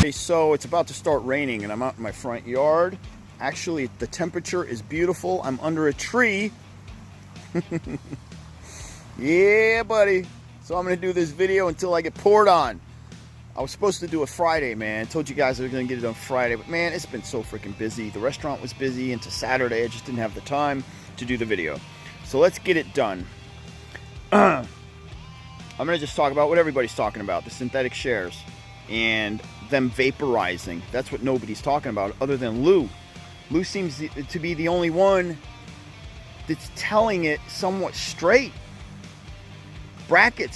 everybody. So it's about to start raining and I'm out in my front yard. Actually, the temperature is beautiful. I'm under a tree. Yeah, buddy. So I'm going to do this video until I get poured on. I was supposed to do it Friday, man. I told you guys I was going to get it on Friday. But, man, it's been so freaking busy. The restaurant was busy. Into Saturday, I just didn't have the time to do the video. So let's get it done. I'm going to just talk about what everybody's talking about. The synthetic shares. And them vaporizing. That's what nobody's talking about other than Lou. Lou seems to be the only one that's telling it somewhat straight.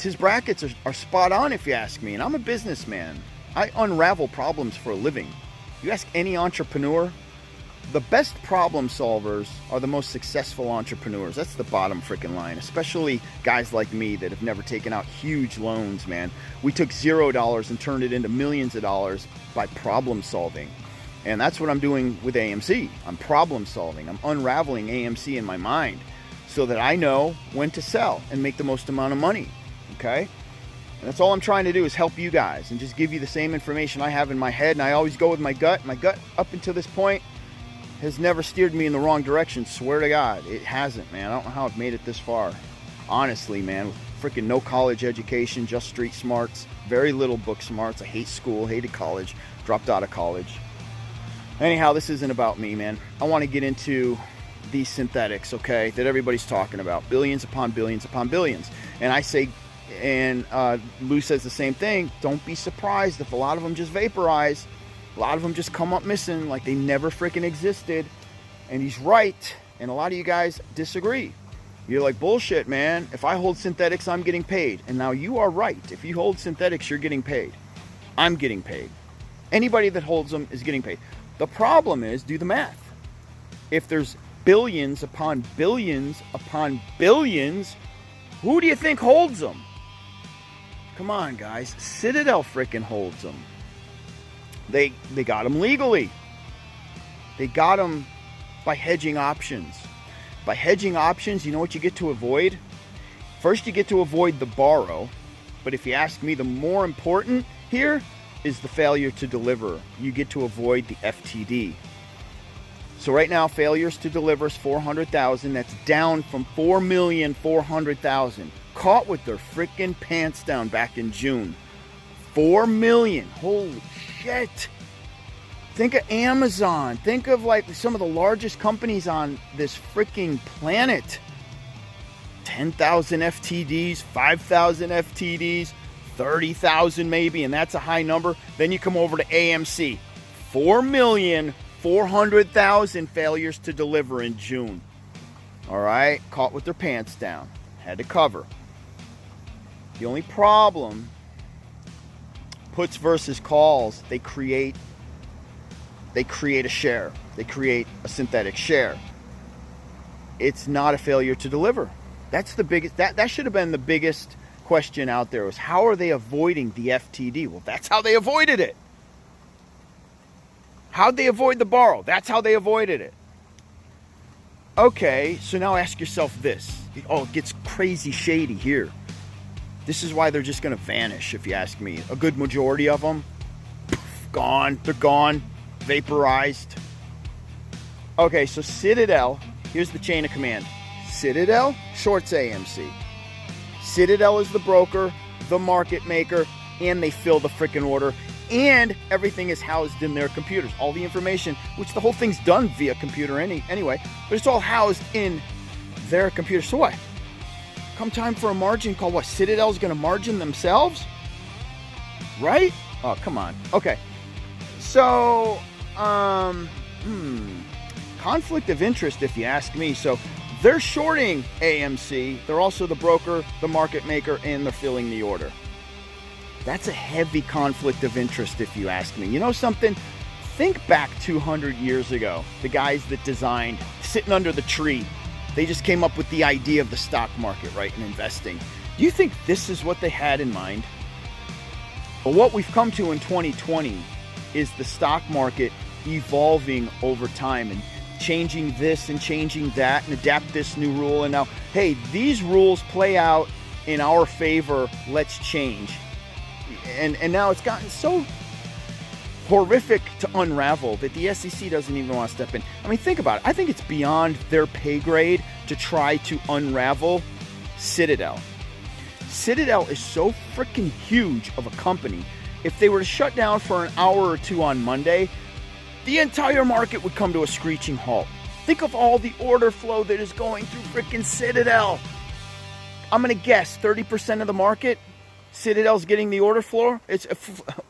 His brackets are spot on if you ask me. And I'm a businessman. I unravel problems for a living. You ask any entrepreneur, the best problem solvers are the most successful entrepreneurs. That's the bottom freaking line. Especially guys like me that have never taken out huge loans, man. We took $0 and turned it into millions of dollars by problem solving. And that's what I'm doing with AMC. I'm problem solving. I'm unraveling AMC in my mind so that I know when to sell and make the most amount of money, okay? And that's all I'm trying to do is help you guys and just give you the same information I have in my head. And I always go with my gut. My gut, up until this point, has never steered me in the wrong direction. Swear to God, it hasn't, man. I don't know how I've made it this far. Honestly, man, with freaking no college education, just street smarts, very little book smarts. I hate school, hated college, dropped out of college. Anyhow, this isn't about me, man. I want to get into these synthetics, okay, that everybody's talking about. Billions upon billions upon billions. And I say, and Lou says the same thing, don't be surprised if a lot of them just vaporize. A lot of them just come up missing like they never freaking existed. And he's right. And a lot of you guys disagree. You're like, bullshit, man. If I hold synthetics, I'm getting paid. And now you are right. If you hold synthetics, you're getting paid. I'm getting paid. Anybody that holds them is getting paid. The problem is, do the math. If there's billions upon billions upon billions, who do you think holds them? Come on, guys. Citadel freaking holds them. They got them legally. They got them by hedging options. By hedging options, you know what you get to avoid? First, you get to avoid the borrow. But if you ask me, the more important here is the failure to deliver. You get to avoid the FTD. So right now, failures to deliver is 400,000. That's down from 4,400,000. Caught with their freaking pants down back in June. 4 million. Holy shit. Think of Amazon. Think of like some of the largest companies on this freaking planet. 10,000 FTDs, 5,000 FTDs, 30,000 maybe, and that's a high number. Then you come over to AMC. 4,400,000 failures to deliver in June. All right, caught with their pants down. Had to cover. The only problem, puts versus calls, they create a share. They create a synthetic share. It's not a failure to deliver. That's the biggest, that should have been the biggest question out there, was how are they avoiding the FTD? Well, that's how they avoided it. How'd they avoid the borrow? That's how they avoided it. Okay, so now ask yourself this. Oh, it gets crazy shady here. This is why they're just going to vanish, if you ask me. A good majority of them, gone. They're gone. Vaporized. Okay, so Citadel, here's the chain of command. Citadel shorts AMC. Citadel is the broker, the market maker, and they fill the freaking order. And everything is housed in their computers. All the information, which the whole thing's done via computer anyway, but it's all housed in their computer. So what? Come time for a margin call, what? Citadel's going to margin themselves? Right? Oh, come on. Okay. So, conflict of interest, if you ask me. So, they're shorting AMC. They're also the broker, the market maker, and they're filling the order. That's a heavy conflict of interest, if you ask me. You know something? Think back 200 years ago. The guys that designed, sitting under the tree, they just came up with the idea of the stock market, right, and investing. Do you think this is what they had in mind? But what we've come to in 2020 is the stock market evolving over time and changing this and changing that and adapt this new rule. And now, hey, these rules play out in our favor. Let's change. And now it's gotten so horrific to unravel that the SEC doesn't even want to step in. I mean, think about it. I think it's beyond their pay grade to try to unravel Citadel. Citadel is so freaking huge of a company. If they were to shut down for an hour or two on Monday, the entire market would come to a screeching halt. Think of all the order flow that is going through freaking Citadel. I'm going to guess 30% of the market, Citadel's getting the order flow. It's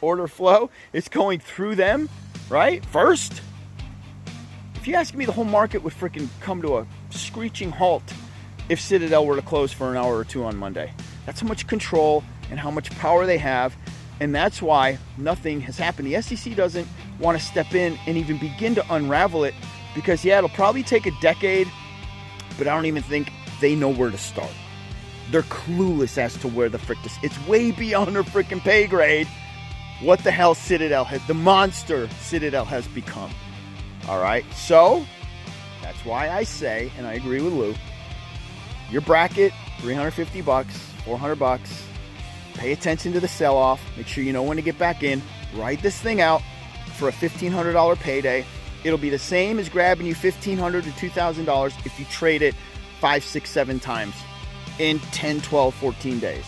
order flow. It's going through them, right? First. If you ask me, the whole market would freaking come to a screeching halt if Citadel were to close for an hour or two on Monday. That's how much control and how much power they have, and that's why nothing has happened. The SEC doesn't want to step in and even begin to unravel it because, yeah, it'll probably take a decade, but I don't even think they know where to start. They're clueless as to where the frick this. It's way beyond their freaking pay grade. What the hell Citadel has, the monster Citadel has become. All right, so that's why I say, and I agree with Lou, your bracket, $350, $400. Pay attention to the sell-off. Make sure you know when to get back in. Write this thing out for a $1,500 payday. It'll be the same as grabbing you $1,500 to $2,000 if you trade it 5, 6, 7 times in 10, 12, 14 days.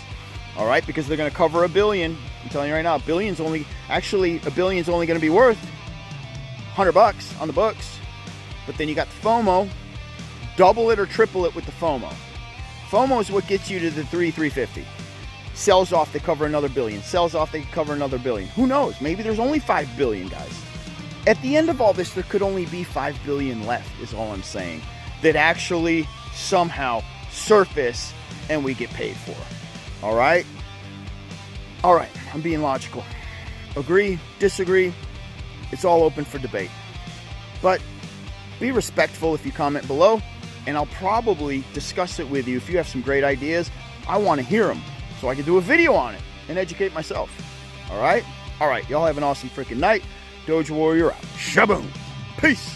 All right, because they're going to cover $1 billion. I'm telling you right now, $1 billion's only going to be worth $100 on the books. But then you got the FOMO. Double it or triple it with the FOMO. FOMO is what gets you to the $350. Sells off, they cover another $1 billion. Sells off, they cover another $1 billion. Who knows? Maybe there's only $5 billion, guys. At the end of all this, there could only be $5 billion left, is all I'm saying, that actually somehow surface and we get paid for. All right? All right, I'm being logical. Agree, disagree, it's all open for debate. But be respectful if you comment below, and I'll probably discuss it with you. If you have some great ideas, I want to hear them so I can do a video on it and educate myself. All right? All right, y'all have an awesome freaking night. DogeWARRIOR out. Shaboom. Peace.